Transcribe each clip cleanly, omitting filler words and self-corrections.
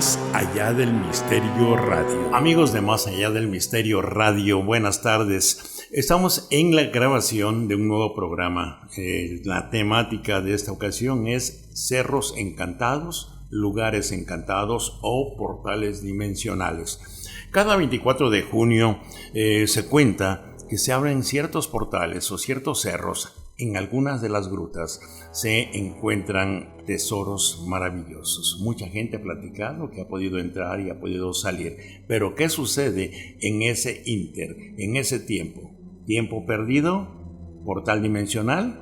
Más Allá del Misterio Radio. Amigos de Más Allá del Misterio Radio, buenas tardes. Estamos en la grabación de un nuevo programa. La temática de esta ocasión es Cerros Encantados, Lugares Encantados o Portales Dimensionales. Cada 24 de junio se cuenta que se abren ciertos portales o ciertos cerros. En algunas de las grutas se encuentran tesoros maravillosos. Mucha gente ha platicado que ha podido entrar y ha podido salir. Pero ¿qué sucede en ese en ese tiempo? ¿Tiempo perdido? ¿Portal dimensional?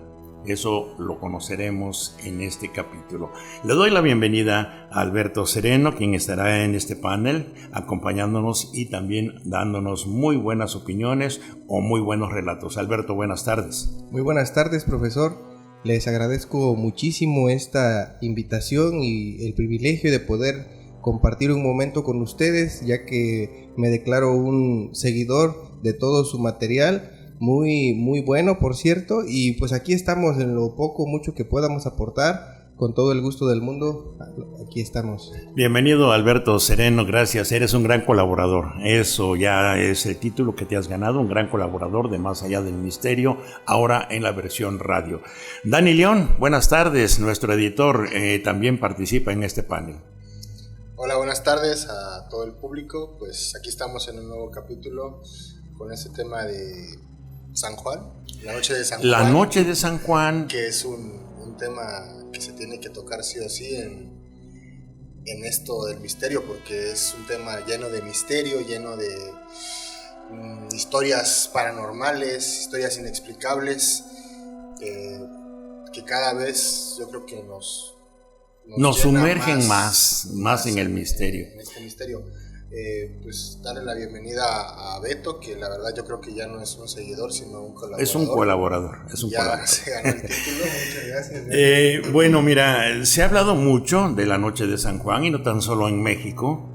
Eso lo conoceremos en este capítulo. Le doy la bienvenida a Alberto Sereno, quien estará en este panel acompañándonos y también dándonos muy buenas opiniones o muy buenos relatos. Alberto, buenas tardes. Muy buenas tardes, profesor. Les agradezco muchísimo esta invitación y el privilegio de poder compartir un momento con ustedes, ya que me declaro un seguidor de todo su material. Muy bueno, por cierto, y pues aquí estamos en lo poco, mucho que podamos aportar, con todo el gusto del mundo, aquí estamos. Bienvenido, Alberto Sereno, gracias, eres un gran colaborador, eso ya es el título que te has ganado, un gran colaborador de Más Allá del Misterio, ahora en la versión radio. Dani León, buenas tardes, nuestro editor también participa en este panel. Hola, buenas tardes a todo el público, pues aquí estamos en un nuevo capítulo con este tema de San Juan, la noche de San Juan. La noche de San Juan. Que es un tema que se tiene que tocar sí o sí en esto del misterio, porque es un tema lleno de misterio, lleno de historias paranormales, historias inexplicables, que cada vez yo creo que nos sumergen más en el misterio. En este misterio. Pues darle la bienvenida a Beto, que la verdad yo creo que ya no es un seguidor, sino un colaborador. Es un colaborador. Ya se ganó el título. Muchas gracias. Bueno, mira, se ha hablado mucho de la noche de San Juan y no tan solo en México,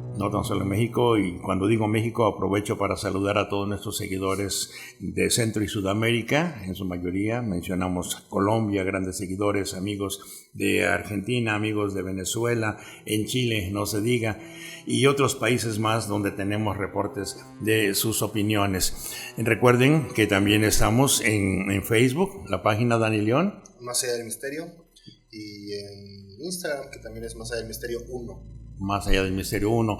y cuando digo México aprovecho para saludar a todos nuestros seguidores de Centro y Sudamérica, en su mayoría, mencionamos Colombia, grandes seguidores, amigos de Argentina, amigos de Venezuela, en Chile, no se diga, y otros países más donde tenemos reportes de sus opiniones. Recuerden que también estamos en Facebook, la página Dani León. Más Allá del Misterio, y en Instagram, que también es Más Allá del Misterio 1. Más Allá del Misterio 1.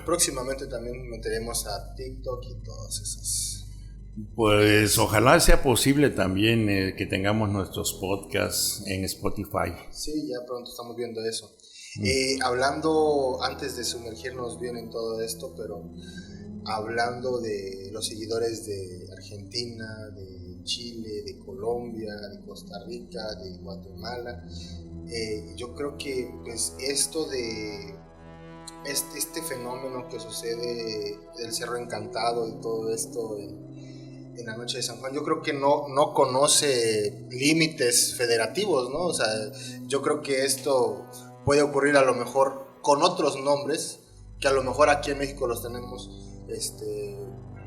Próximamente también meteremos a TikTok y todas esas. Pues ojalá sea posible también que tengamos nuestros podcasts en Spotify. Sí, ya pronto estamos viendo eso. Hablando, antes de sumergirnos bien en todo esto, pero hablando de los seguidores de Argentina, de Chile, de Colombia, de Costa Rica, de Guatemala, yo creo que pues esto de este fenómeno que sucede del Cerro Encantado y todo esto en la noche de San Juan, yo creo que no conoce límites federativos, ¿no? O sea, yo creo que esto puede ocurrir a lo mejor con otros nombres, que a lo mejor aquí en México los tenemos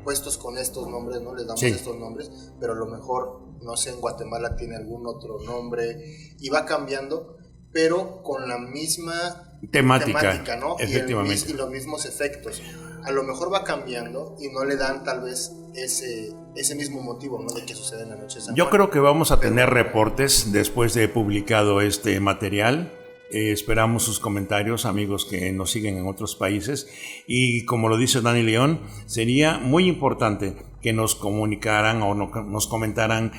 puestos con estos nombres, ¿no? Les damos estos nombres, pero a lo mejor, no sé, en Guatemala tiene algún otro nombre y va cambiando, pero con la misma temática, ¿no? Efectivamente. Y los mismos efectos. A lo mejor va cambiando y no le dan tal vez ese mismo motivo, ¿no? De que sucede en la noche de San Juan. Yo creo que vamos a tener reportes después de publicado este material. Esperamos sus comentarios, amigos que nos siguen en otros países, y como lo dice Dani León, sería muy importante que nos comunicaran o nos comentaran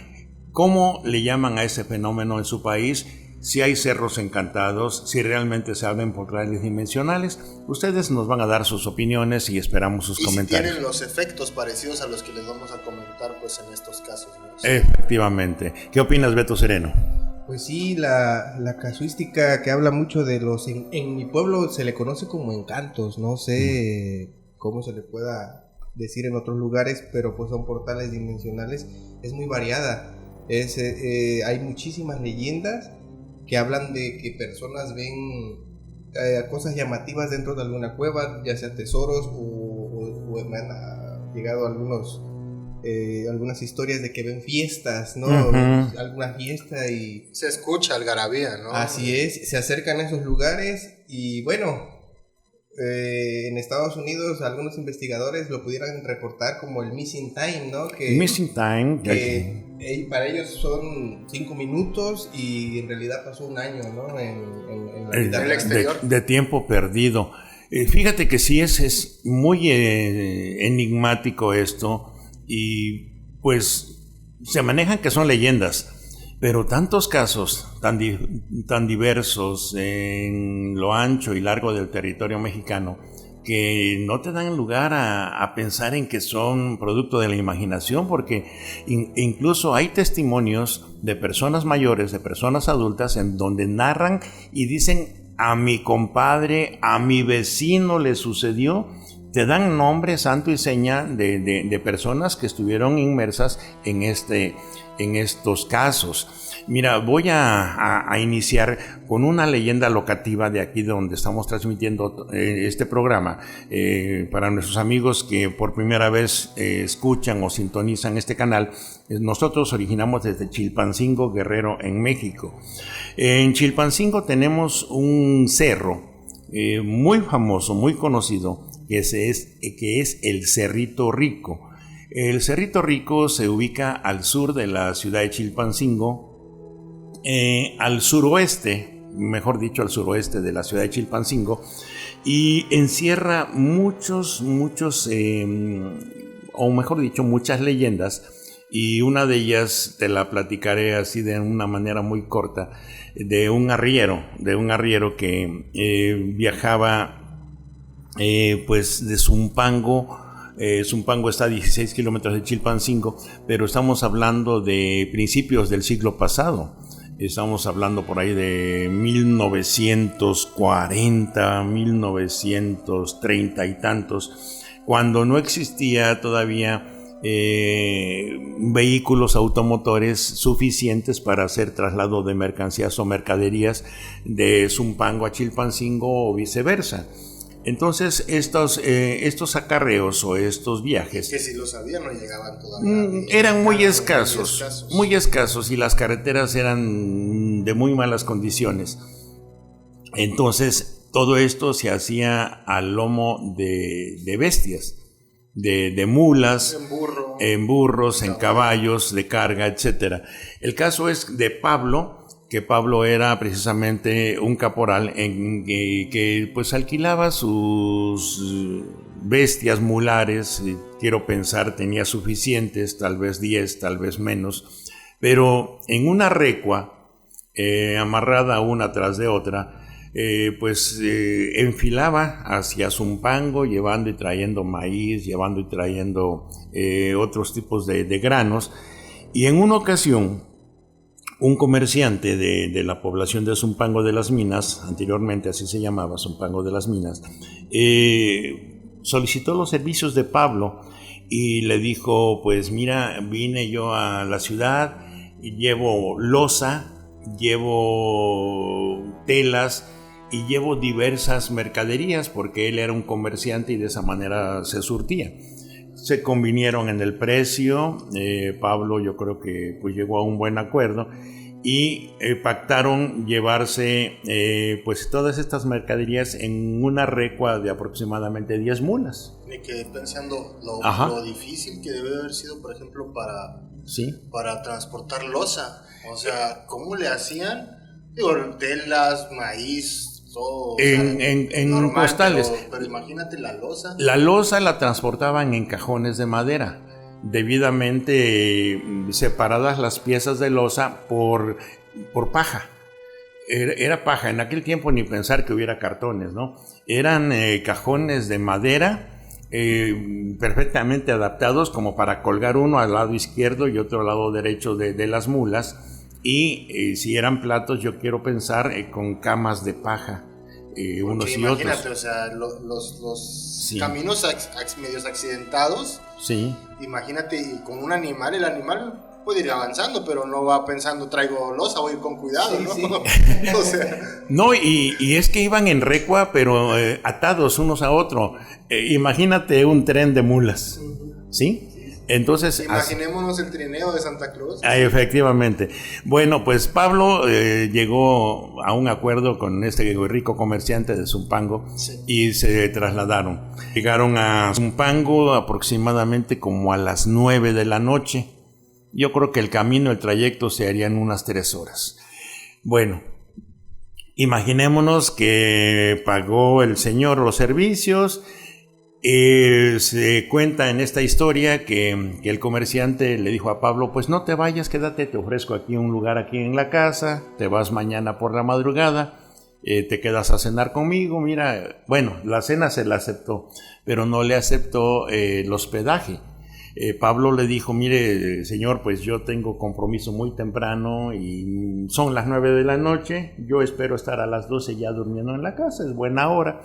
cómo le llaman a ese fenómeno en su país, si hay cerros encantados, si realmente se abren portales dimensionales. Ustedes nos van a dar sus opiniones y esperamos sus comentarios. Si tienen los efectos parecidos a los que les vamos a comentar pues en estos casos, ¿no? Efectivamente. ¿Qué opinas, Beto Sereno? Pues sí, la casuística que habla mucho de los... En mi pueblo se le conoce como encantos, no sé cómo se le pueda decir en otros lugares, pero pues son portales dimensionales, es muy variada. Hay muchísimas leyendas que hablan de que personas ven cosas llamativas dentro de alguna cueva, ya sea tesoros o me han llegado algunas historias de que ven fiestas, ¿no? Uh-huh. Alguna fiesta y... se escucha algarabía, ¿no? Así es, se acercan a esos lugares y bueno, en Estados Unidos algunos investigadores lo pudieran reportar como el missing time, ¿no? Missing time. Que para ellos son 5 minutos y en realidad pasó un año, ¿no? En la vida el exterior. De tiempo perdido. Fíjate que sí es muy enigmático esto y pues se manejan que son leyendas. Pero tantos casos tan diversos en lo ancho y largo del territorio mexicano que no te dan lugar a pensar en que son producto de la imaginación, porque incluso hay testimonios de personas mayores, de personas adultas, en donde narran y dicen: a mi compadre, a mi vecino le sucedió. Te dan nombre, santo y seña de personas que estuvieron inmersas en estos casos. Mira, voy a iniciar con una leyenda locativa de aquí donde estamos transmitiendo este programa, para nuestros amigos que por primera vez escuchan o sintonizan este canal. Nosotros originamos desde Chilpancingo, Guerrero, en México. En Chilpancingo tenemos un cerro muy famoso, muy conocido, que es el Cerrito Rico. El Cerrito Rico se ubica al sur de la ciudad de Chilpancingo, al suroeste, mejor dicho, al suroeste de la ciudad de Chilpancingo, y encierra muchas leyendas, y una de ellas te la platicaré así de una manera muy corta, de un arriero que viajaba pues de Zumpango. Zumpango está a 16 kilómetros de Chilpancingo, pero estamos hablando de principios del siglo pasado. Estamos hablando por ahí de 1940, 1930 y tantos, cuando no existía todavía vehículos automotores suficientes para hacer traslado de mercancías o mercaderías de Zumpango a Chilpancingo o viceversa. Entonces estos acarreos o estos viajes, que si los había no llegaban todavía, eran muy escasos, y las carreteras eran de muy malas condiciones. Entonces todo esto se hacía al lomo de bestias, de mulas, en burros, en caballos de carga, etc. El caso es de Pablo, que Pablo era precisamente un caporal que pues alquilaba sus bestias mulares. Quiero pensar tenía suficientes, tal vez 10, tal vez menos, pero en una recua amarrada una tras de otra, enfilaba hacia Zumpango, llevando y trayendo maíz, llevando y trayendo otros tipos de granos. Y en una ocasión, un comerciante de la población de Zumpango de las Minas, anteriormente así se llamaba, Zumpango de las Minas, solicitó los servicios de Pablo y le dijo: pues mira, vine yo a la ciudad y llevo loza, llevo telas y llevo diversas mercaderías, porque él era un comerciante y de esa manera se surtía. Se convinieron en el precio. Pablo, yo creo que pues llegó a un buen acuerdo y pactaron llevarse pues todas estas mercaderías en una recua de aproximadamente 10 mulas. Me quedé pensando lo difícil que debe haber sido, por ejemplo, para transportar loza. O sea, ¿cómo le hacían? Digo, telas, maíz, todo, en normal, costales. Pero imagínate la loza. La loza la transportaban en cajones de madera, debidamente separadas las piezas de loza por paja. Era paja. En aquel tiempo ni pensar que hubiera cartones, ¿no? Eran cajones de madera perfectamente adaptados como para colgar uno al lado izquierdo y otro al lado derecho de las mulas. Y si eran platos, yo quiero pensar con camas de paja, unos y otros. Imagínate, o sea, los caminos medios accidentados. Sí. Imagínate, y con un animal, el animal puede ir avanzando, pero no va pensando: traigo loza, voy a ir con cuidado, ¿no? Sí. O sea. No, y es que iban en recua, pero atados unos a otros. Imagínate un tren de mulas, ¿sí? Entonces, imaginémonos el trineo de Santa Claus. Efectivamente. Bueno, pues Pablo llegó a un acuerdo con este rico comerciante de Zumpango, sí, y se trasladaron. Llegaron a Zumpango aproximadamente como a las 9 de la noche. Yo creo que el trayecto se haría en unas 3 horas. Bueno, imaginémonos que pagó el señor los servicios. Se cuenta en esta historia que el comerciante le dijo a Pablo: pues no te vayas, quédate, te ofrezco aquí un lugar aquí en la casa, te vas mañana por la madrugada, te quedas a cenar conmigo. Mira, bueno, la cena se la aceptó, pero no le aceptó el hospedaje. Pablo le dijo: mire, señor, pues yo tengo compromiso muy temprano y son las 9 de la noche, yo espero estar a las 12 ya durmiendo en la casa, es buena hora,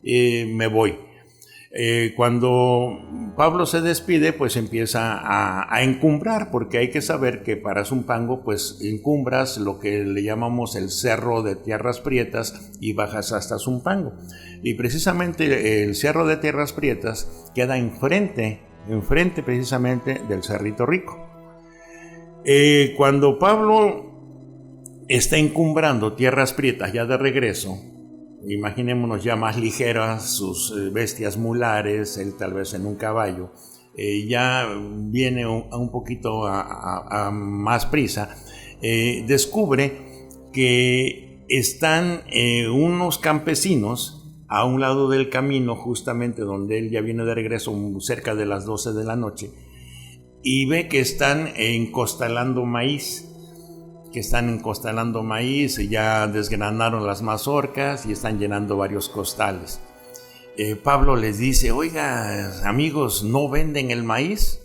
me voy. Cuando Pablo se despide, pues empieza a encumbrar, porque hay que saber que para Zumpango pues encumbras lo que le llamamos el cerro de Tierras Prietas y bajas hasta Zumpango, y precisamente el cerro de Tierras Prietas queda enfrente precisamente del Cerrito Rico. Cuando Pablo está encumbrando Tierras Prietas ya de regreso, imaginémonos ya más ligeras sus bestias mulares, él tal vez en un caballo, ya viene un poquito a más prisa, descubre que están unos campesinos a un lado del camino, justamente donde él ya viene de regreso, cerca de las 12 de la noche, y ve que están encostalando maíz. Y ya desgranaron las mazorcas y están llenando varios costales. Pablo les dice: oiga, amigos, ¿no venden el maíz?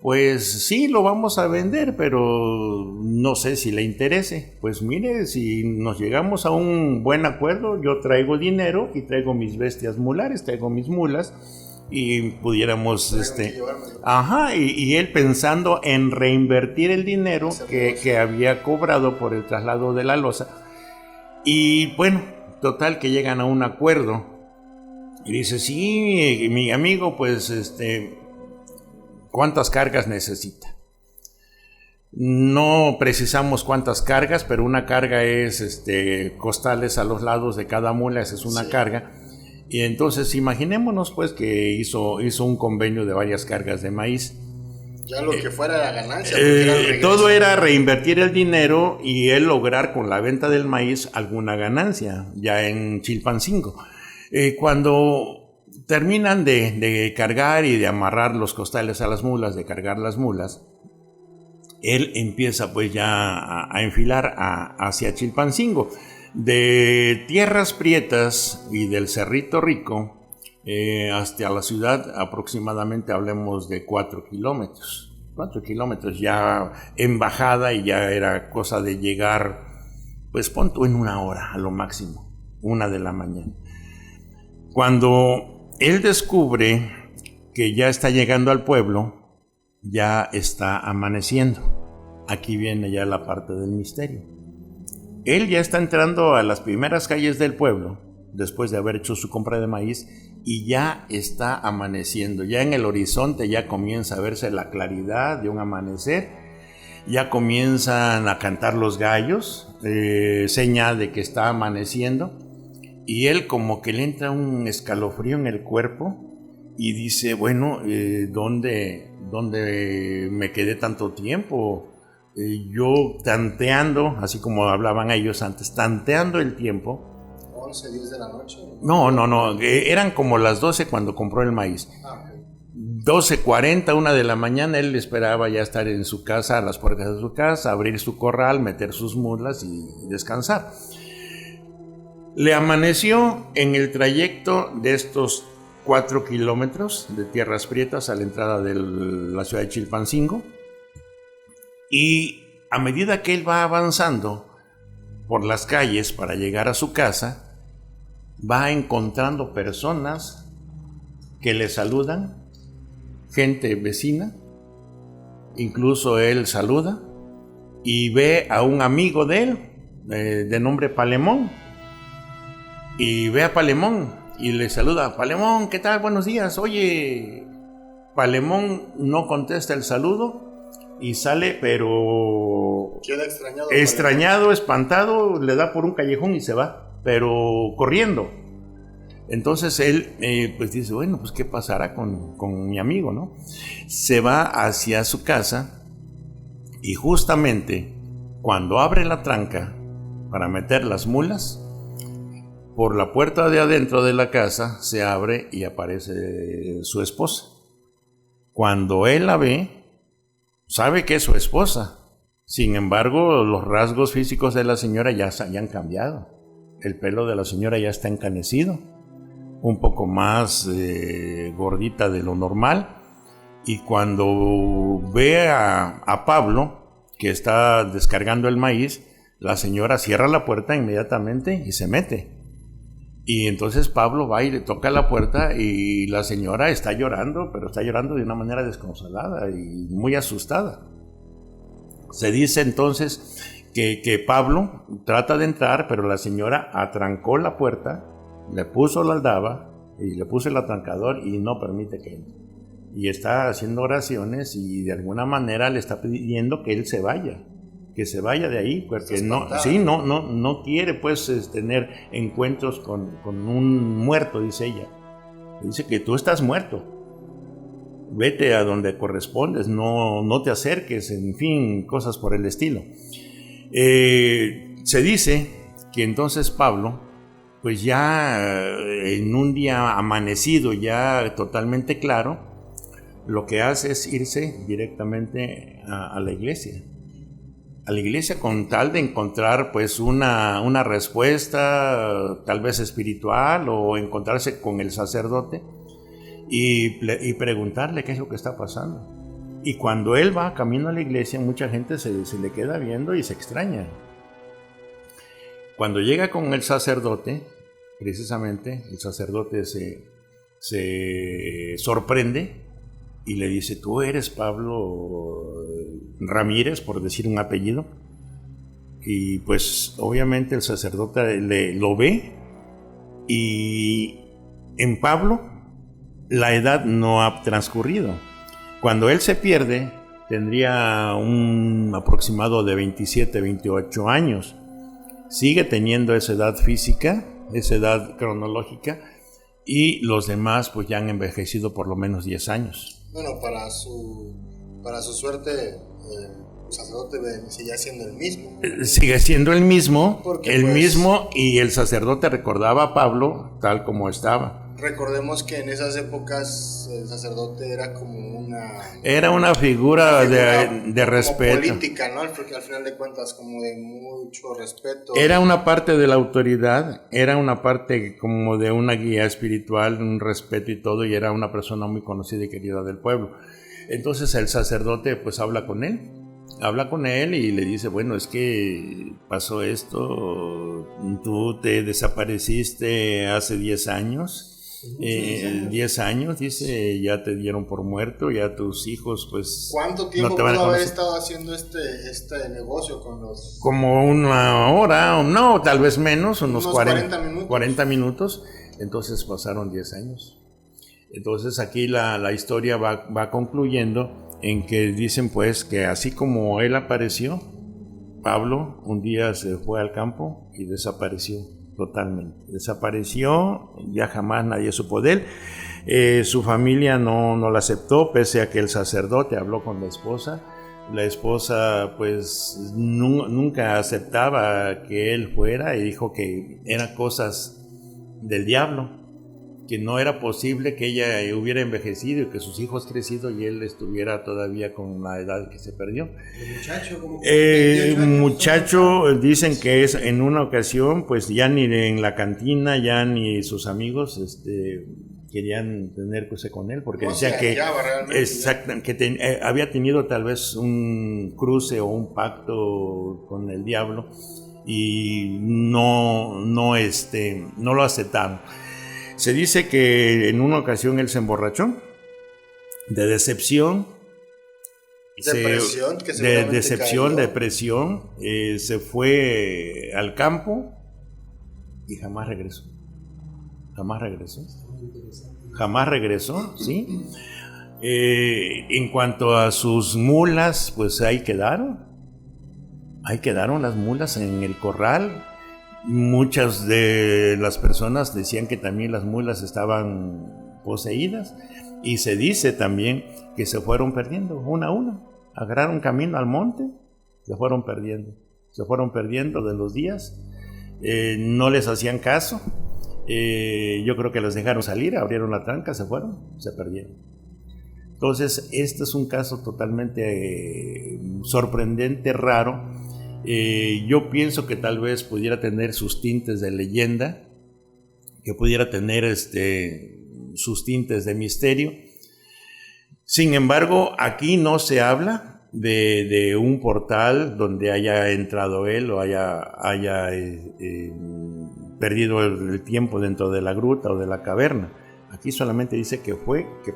Pues sí, lo vamos a vender, pero no sé si le interese. Pues mire, si nos llegamos a un buen acuerdo, yo traigo dinero y traigo mis bestias mulares, traigo mis mulas, y pudiéramos y él pensando en reinvertir el dinero que había cobrado por el traslado de la loza. Y bueno, total que llegan a un acuerdo y dice: sí, mi amigo, pues ¿cuántas cargas necesita? No precisamos cuántas cargas, pero una carga es costales a los lados de cada mula, esa es una carga. Y entonces imaginémonos pues que hizo un convenio de varias cargas de maíz. Ya lo que fuera la ganancia. Todo era reinvertir el dinero y él lograr con la venta del maíz alguna ganancia, ya en Chilpancingo. Cuando terminan de cargar y de amarrar los costales a las mulas, de cargar las mulas, él empieza pues ya a enfilar hacia Chilpancingo. De Tierras Prietas y del Cerrito Rico hasta la ciudad aproximadamente hablemos de 4 kilómetros. 4 kilómetros ya en bajada, y ya era cosa de llegar, pues pon tú en 1 hora a lo máximo, 1 de la mañana. Cuando él descubre que ya está llegando al pueblo, ya está amaneciendo. Aquí viene ya la parte del misterio. Él ya está entrando a las primeras calles del pueblo, después de haber hecho su compra de maíz, y ya está amaneciendo. Ya en el horizonte ya comienza a verse la claridad de un amanecer, ya comienzan a cantar los gallos, señal de que está amaneciendo, y él como que le entra un escalofrío en el cuerpo, y dice: bueno, ¿dónde me quedé tanto tiempo? Yo tanteando, así como hablaban ellos antes, tanteando el tiempo. 11, 10 de la noche. No, eran como las 12 cuando compró el maíz. 12:40, 1 de la mañana, él esperaba ya estar en su casa, a las puertas de su casa, abrir su corral, meter sus mulas y descansar. Le amaneció en el trayecto de estos 4 kilómetros de Tierras Prietas a la entrada de la ciudad de Chilpancingo. Y a medida que él va avanzando por las calles para llegar a su casa, va encontrando personas que le saludan, gente vecina, incluso él saluda, y ve a un amigo de él, de nombre Palemón, y ve a Palemón y le saluda: Palemón, ¿qué tal? Buenos días. Oye, Palemón no contesta el saludo y sale, pero queda extrañado, espantado, le da por un callejón y se va, pero corriendo. Entonces él pues dice, bueno, pues ¿qué pasará con mi amigo, no? Se va hacia su casa y justamente cuando abre la tranca para meter las mulas, por la puerta de adentro de la casa se abre y aparece su esposa. Cuando él la ve, sabe que es su esposa. Sin embargo, los rasgos físicos de la señora ya han cambiado. El pelo de la señora ya está encanecido, un poco más gordita de lo normal. Y cuando ve a Pablo, que está descargando el maíz, la señora cierra la puerta inmediatamente y se mete. Y entonces Pablo va y le toca la puerta y la señora está llorando, pero está llorando de una manera desconsolada y muy asustada. Se dice entonces que Pablo trata de entrar, pero la señora atrancó la puerta, le puso la aldaba y le puso el atrancador y no permite que entre. Y está haciendo oraciones y de alguna manera le está pidiendo que él se vaya, que se vaya de ahí, porque no quiere pues tener encuentros con un muerto, dice ella. Dice que tú estás muerto, vete a donde correspondes, no te acerques, en fin, cosas por el estilo. Se dice que entonces Pablo, pues ya en un día amanecido, ya totalmente claro, lo que hace es irse directamente a la iglesia. A la iglesia con tal de encontrar pues una respuesta tal vez espiritual o encontrarse con el sacerdote y preguntarle qué es lo que está pasando. Y cuando él va camino a la iglesia, mucha gente se le queda viendo y se extraña. Cuando llega con el sacerdote, precisamente el sacerdote se sorprende y le dice, ¿tú eres Pablo Ramírez, por decir un apellido? Y pues obviamente el sacerdote lo ve, y en Pablo la edad no ha transcurrido. Cuando él se pierde, tendría un aproximado de 27, 28 años. Sigue teniendo esa edad física, esa edad cronológica, y los demás pues ya han envejecido por lo menos 10 años. Bueno, para su suerte, el sacerdote sigue siendo el mismo. Sigue siendo el mismo, Porque, y el sacerdote recordaba a Pablo tal como estaba. Recordemos que en esas épocas el sacerdote era como Era una figura de respeto. Política, ¿no? Porque al final de cuentas como de mucho respeto. Era una parte de la autoridad, era una parte como de una guía espiritual, un respeto y todo, y era una persona muy conocida y querida del pueblo. Entonces el sacerdote pues habla con él y le dice, bueno, es que pasó esto, tú te desapareciste hace 10 años. 10 años, dice, ya te dieron por muerto, ya tus hijos pues ¿cuánto tiempo no te van a pudo haber conocer. estado haciendo este negocio con los...? Como una hora, no, tal vez menos, unos 40 minutos. Entonces pasaron 10 años. Entonces aquí la historia va concluyendo en que dicen pues que así como él apareció, Pablo un día se fue al campo y desapareció totalmente. Desapareció, ya jamás nadie supo de él. Su familia no la aceptó, pese a que el sacerdote habló con la esposa. La esposa pues nunca aceptaba que él fuera y dijo que eran cosas del diablo, que no era posible que ella hubiera envejecido y que sus hijos crecido y él estuviera todavía con la edad que se perdió. Muchacho, dicen que es en una ocasión, pues ya ni en la cantina, ya ni sus amigos querían tener cosas con él, porque decía que había tenido tal vez un cruce o un pacto con el diablo y no lo aceptaron. Se dice que en una ocasión él se emborrachó de decepción. Depresión, se fue al campo y jamás regresó, ¿sí? En cuanto a sus mulas, pues ahí quedaron las mulas en el corral. Muchas de las personas decían que también las mulas estaban poseídas, y se dice también que se fueron perdiendo una a una, agarraron camino al monte, se fueron perdiendo de los días, no les hacían caso. Yo creo que las dejaron salir, abrieron la tranca, se fueron, se perdieron. Entonces este es un caso totalmente sorprendente, raro. Yo pienso que tal vez pudiera tener sus tintes de leyenda, que pudiera tener sus tintes de misterio. Sin embargo, aquí no se habla de un portal donde haya entrado él o haya perdido el tiempo dentro de la gruta o de la caverna. Aquí solamente dice que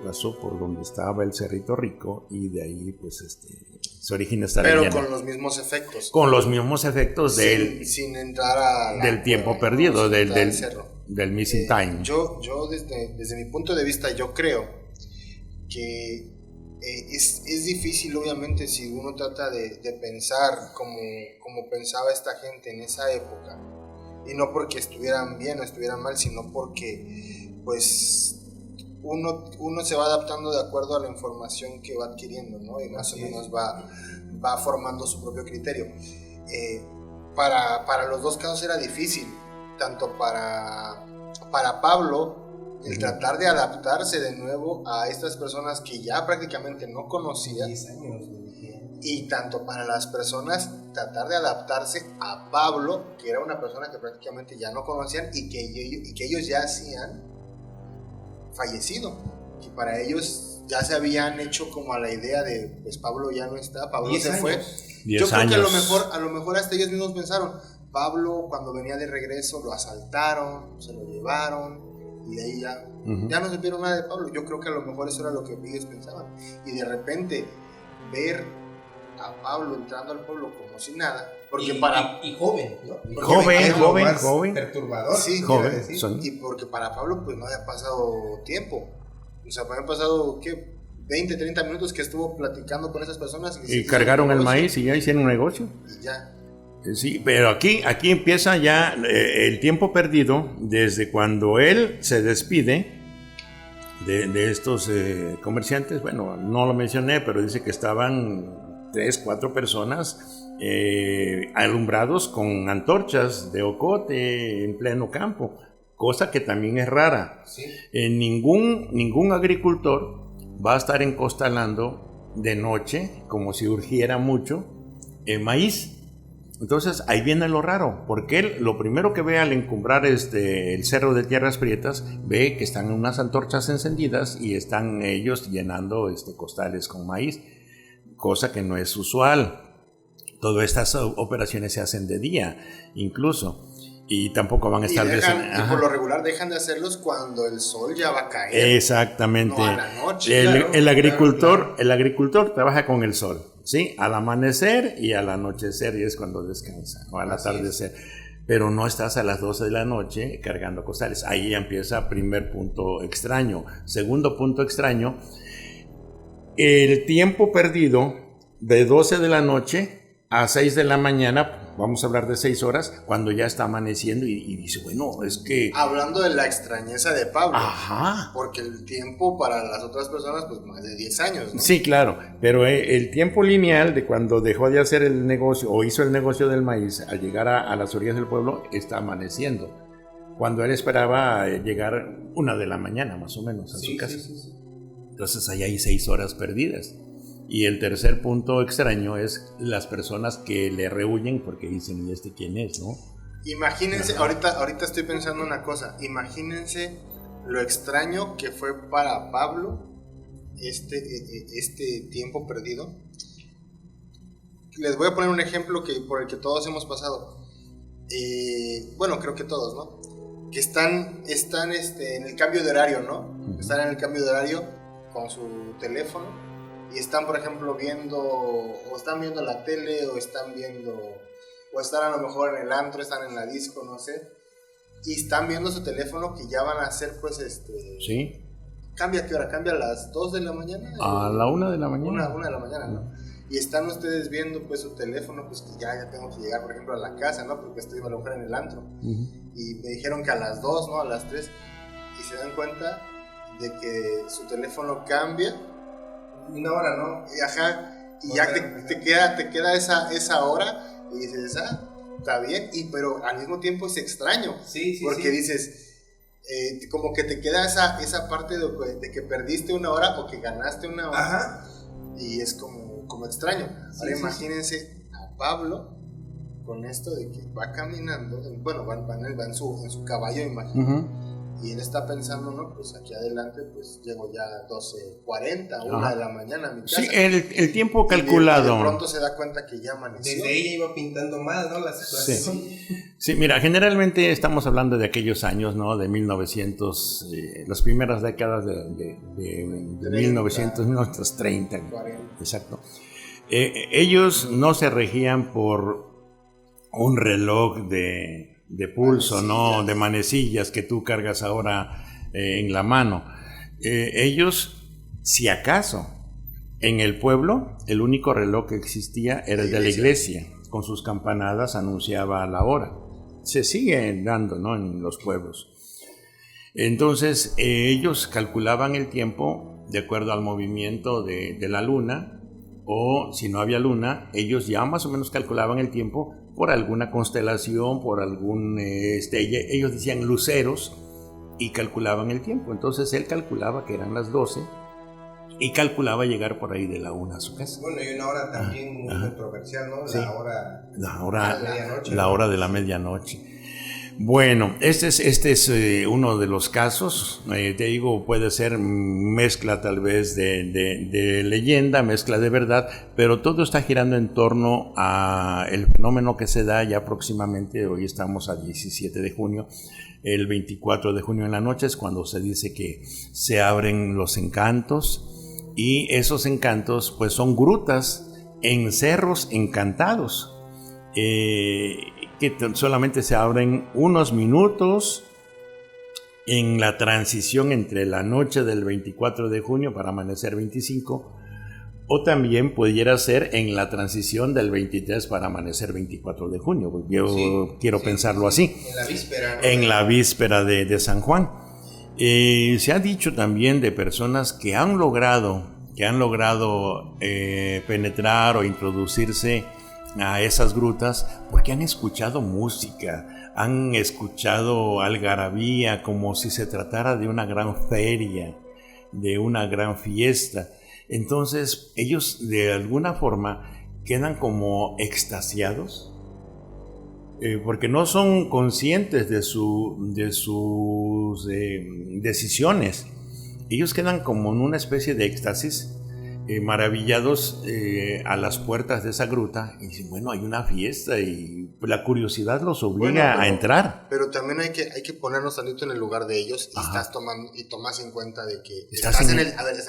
pasó por donde estaba el Cerrito Rico, y de ahí pues se origina esta leyenda. Pero con los mismos efectos. Con los mismos efectos sin entrar del tiempo perdido, del missing time. Yo desde mi punto de vista, yo creo que es difícil, obviamente, si uno trata de pensar como pensaba esta gente en esa época, y no porque estuvieran bien o estuvieran mal, sino porque pues uno se va adaptando de acuerdo a la información que va adquiriendo, ¿no? Y más o menos va formando su propio criterio. Para los dos casos era difícil, tanto para Pablo, el tratar de adaptarse de nuevo a estas personas que ya prácticamente no conocía, 10 años. y tanto para las personas tratar de adaptarse a Pablo, que era una persona que prácticamente ya no conocían y que ellos ya hacían fallecido, y para ellos ya se habían hecho como a la idea de pues Pablo ya no está, Pablo se fue. Yo creo que a lo mejor hasta ellos mismos pensaron, Pablo cuando venía de regreso lo asaltaron, se lo llevaron, y de ahí ya no supieron nada de Pablo. Yo creo que a lo mejor eso era lo que ellos pensaban, y de repente ver a Pablo entrando al pueblo como si nada, porque y joven, ¿no? Joven, perturbador. Sí, joven, y porque para Pablo pues no había pasado tiempo, o sea, habían pasado ¿qué? 20, 30 minutos que estuvo platicando con esas personas y cargaron el maíz y ya hicieron un negocio. Y ya. Sí, pero aquí empieza ya el tiempo perdido desde cuando él se despide de estos comerciantes. Bueno, no lo mencioné, pero dice que estaban 3, 4 personas alumbrados con antorchas de ocote en pleno campo, cosa que también es rara. Sí. Ningún agricultor va a estar encostalando de noche como si urgiera mucho maíz. Entonces ahí viene lo raro, porque él lo primero que ve al encumbrar el cerro de Tierras Prietas, ve que están unas antorchas encendidas y están ellos llenando costales con maíz, cosa que no es usual. Todas estas operaciones se hacen de día, incluso, y tampoco van a estar... Y por lo regular dejan de hacerlos cuando el sol ya va a caer. Exactamente. No a la noche. El agricultor trabaja con el sol, ¿sí? Al amanecer y al anochecer, y es cuando descansa, o al atardecer. Pero no estás a las 12 de la noche cargando costales. Ahí ya empieza primer punto extraño. Segundo punto extraño, el tiempo perdido de 12 de la noche a 6 de la mañana, vamos a hablar de 6 horas, cuando ya está amaneciendo, y dice, bueno, es que... Hablando de la extrañeza de Pablo. Ajá. Porque el tiempo para las otras personas, pues más de 10 años, ¿no? Sí, claro, pero el tiempo lineal de cuando dejó de hacer el negocio, o hizo el negocio del maíz, al llegar a las orillas del pueblo, está amaneciendo. Cuando él esperaba llegar 1 de la mañana, más o menos, a su casa. Sí. Entonces ahí hay 6 horas perdidas. Y el tercer punto extraño es las personas que le rehuyen porque dicen, ¿y quién es, no? Imagínense, ahorita estoy pensando una cosa, imagínense lo extraño que fue para Pablo este tiempo perdido. Les voy a poner un ejemplo por el que todos hemos pasado. Bueno, creo que todos, ¿no? Que están en el cambio de horario, ¿no? Están en el cambio de horario con su teléfono. Y están, por ejemplo, están viendo la tele, o están a lo mejor en el antro, están en la disco, no sé, y están viendo su teléfono, que ya van a ser, pues, sí, ¿Cambia a qué hora? ¿Cambia a las 2 de la mañana? A la 1 de la mañana. Una de la mañana, ¿no? Y están ustedes viendo pues su teléfono, pues que ya tengo que llegar, por ejemplo, a la casa, ¿no? Porque estoy a lo mejor en el antro. Y me dijeron que a las 2, ¿no? A las 3. Y se dan cuenta de que su teléfono cambia. Una hora, ¿no? Y, ajá, y ya te queda esa hora y dices, está bien, pero al mismo tiempo es extraño. Sí, porque dices... como que te queda esa parte de que perdiste una hora o que ganaste una hora. Ajá. Y es como extraño. Ahora imagínense a Pablo con esto de que va caminando, bueno, va en su caballo, imagino. Y él está pensando, no, pues aquí adelante pues llego ya a 12:40, 1 de la mañana a mi casa. Sí, el tiempo calculado. Y de pronto se da cuenta que ya amaneció. Desde ella iba pintando mal, ¿no? La situación. Sí, mira, generalmente estamos hablando de aquellos años, ¿no? De 1900, las primeras décadas de 1900, 1930. 40. Exacto. Ellos no se regían por un reloj de pulso, ¿no? De manecillas que tú cargas ahora en la mano. Ellos, si acaso, en el pueblo, el único reloj que existía era el de la iglesia. Con sus campanadas anunciaba la hora. Se sigue dando, ¿no? En los pueblos. Entonces, ellos calculaban el tiempo de acuerdo al movimiento de la luna, o si no había luna, ellos ya más o menos calculaban el tiempo por alguna constelación, por algún... ellos decían luceros y calculaban el tiempo. Entonces él calculaba que eran las 12 y calculaba llegar por ahí de la 1 a su casa. Bueno, y una hora también muy controversial, ¿no? Sí. La hora de la medianoche. Bueno, este es uno de los casos. Te digo, puede ser mezcla tal vez de leyenda, mezcla de verdad, pero todo está girando en torno a el fenómeno que se da ya próximamente. Hoy estamos a 17 de junio. El 24 de junio en la noche es cuando se dice que se abren los encantos, y esos encantos pues son grutas en cerros encantados. Que solamente se abren unos minutos en la transición entre la noche del 24 de junio para amanecer 25, o también pudiera ser en la transición del 23 para amanecer 24 de junio. Yo quiero pensarlo así. En la víspera, ¿no? En la víspera de San Juan. Se ha dicho también de personas que han logrado penetrar o introducirse a esas grutas porque han escuchado música, han escuchado algarabía, como si se tratara de una gran feria, de una gran fiesta. Entonces ellos de alguna forma quedan como extasiados, porque no son conscientes de sus decisiones. Ellos quedan como en una especie de éxtasis, maravillados a las puertas de esa gruta, y dicen, bueno, hay una fiesta, y la curiosidad los obliga a entrar. Pero también hay que ponernos tantito en el lugar de ellos, y tomas en cuenta de que estás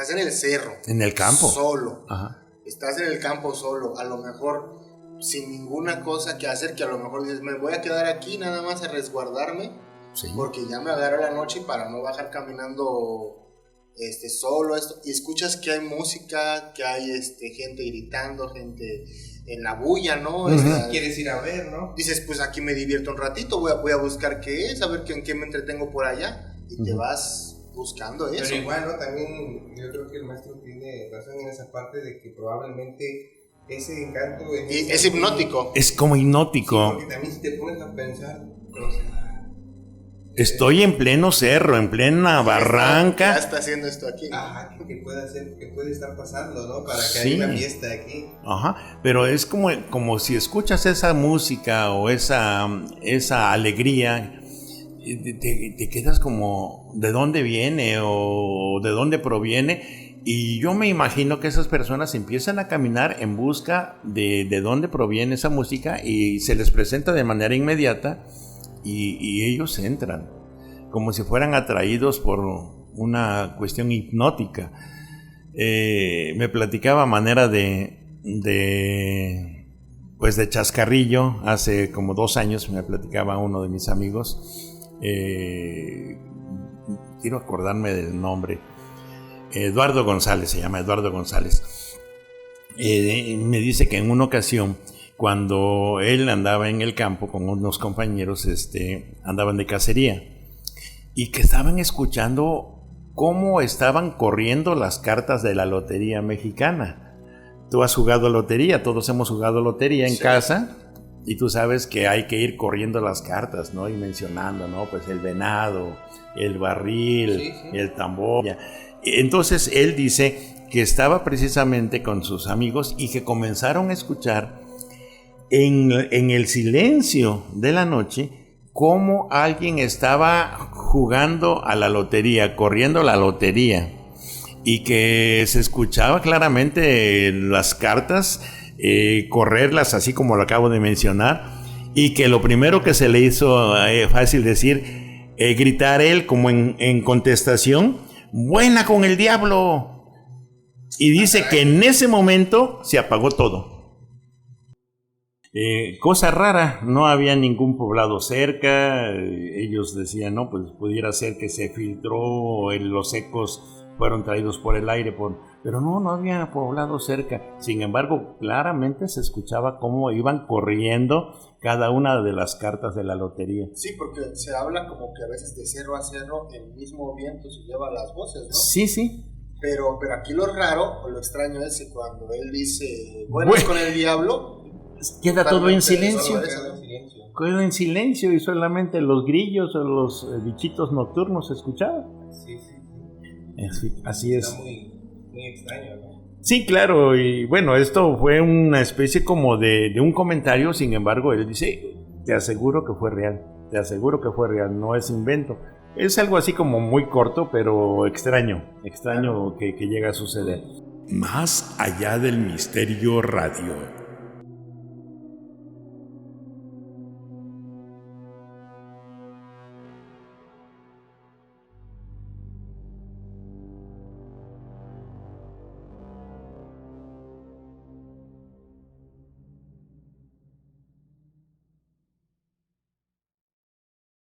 en el cerro, en el campo, solo. Ajá. Estás en el campo solo, a lo mejor sin ninguna cosa que hacer, que a lo mejor dices, me voy a quedar aquí nada más a resguardarme, porque ya me agarra la noche para no bajar caminando solo, y escuchas que hay música, que hay gente gritando, gente en la bulla, ¿no? Quieres ir a ver, ¿no? Dices, pues aquí me divierto un ratito, voy a buscar qué es, a ver en qué me entretengo por allá, y te vas buscando eso. Pero igual, ¿no? También yo creo que el maestro tiene razón en esa parte de que probablemente ese encanto es hipnótico. Es como hipnótico. Sí, porque también si te pones a pensar, o sea, estoy en pleno cerro, en plena barranca. Ya está haciendo esto aquí. Ajá, que puede estar pasando, ¿no? Para que haya una fiesta aquí. Ajá, pero es como si escuchas esa música o esa alegría, te quedas como, ¿de dónde viene o de dónde proviene? Y yo me imagino que esas personas empiezan a caminar en busca de dónde proviene esa música, y se les presenta de manera inmediata. Y ellos entran como si fueran atraídos por una cuestión hipnótica. Me platicaba a manera de chascarrillo, hace como 2 años me platicaba uno de mis amigos, quiero acordarme del nombre, Eduardo González, se llama Eduardo González. Me dice que en una ocasión, cuando él andaba en el campo con unos compañeros, andaban de cacería, y que estaban escuchando cómo estaban corriendo las cartas de la lotería mexicana. Tú has jugado lotería, todos hemos jugado lotería en casa, y tú sabes que hay que ir corriendo las cartas, ¿no? Y mencionando, ¿no? Pues el venado, el barril, el tambor. Entonces él dice que estaba precisamente con sus amigos y que comenzaron a escuchar en el silencio de la noche cómo alguien estaba jugando a la lotería, corriendo la lotería, y que se escuchaba claramente las cartas correrlas así como lo acabo de mencionar, y que lo primero que se le hizo fácil decir, gritar él como en contestación, buena con el diablo, y dice que en ese momento se apagó todo. Cosa rara, no había ningún poblado cerca. Ellos decían, no, pues pudiera ser que se filtró, los ecos fueron traídos por el aire, pero no había poblado cerca. Sin embargo, claramente se escuchaba cómo iban corriendo cada una de las cartas de la lotería. Sí, porque se habla como que a veces de cerro a cerro el mismo viento se lleva las voces, ¿no? Sí. Pero aquí lo raro o lo extraño es que cuando él dice, buenas con el diablo, queda todo en silencio. Queda en silencio y solamente los grillos o los bichitos nocturnos se escuchaban. Sí. Así es. Está muy extraño, ¿no? Sí, claro, y bueno, esto fue una especie como de un comentario. Sin embargo, él dice, te aseguro que fue real, no es invento. Es algo así como muy corto, pero extraño que llega a suceder. Más allá del misterio radio.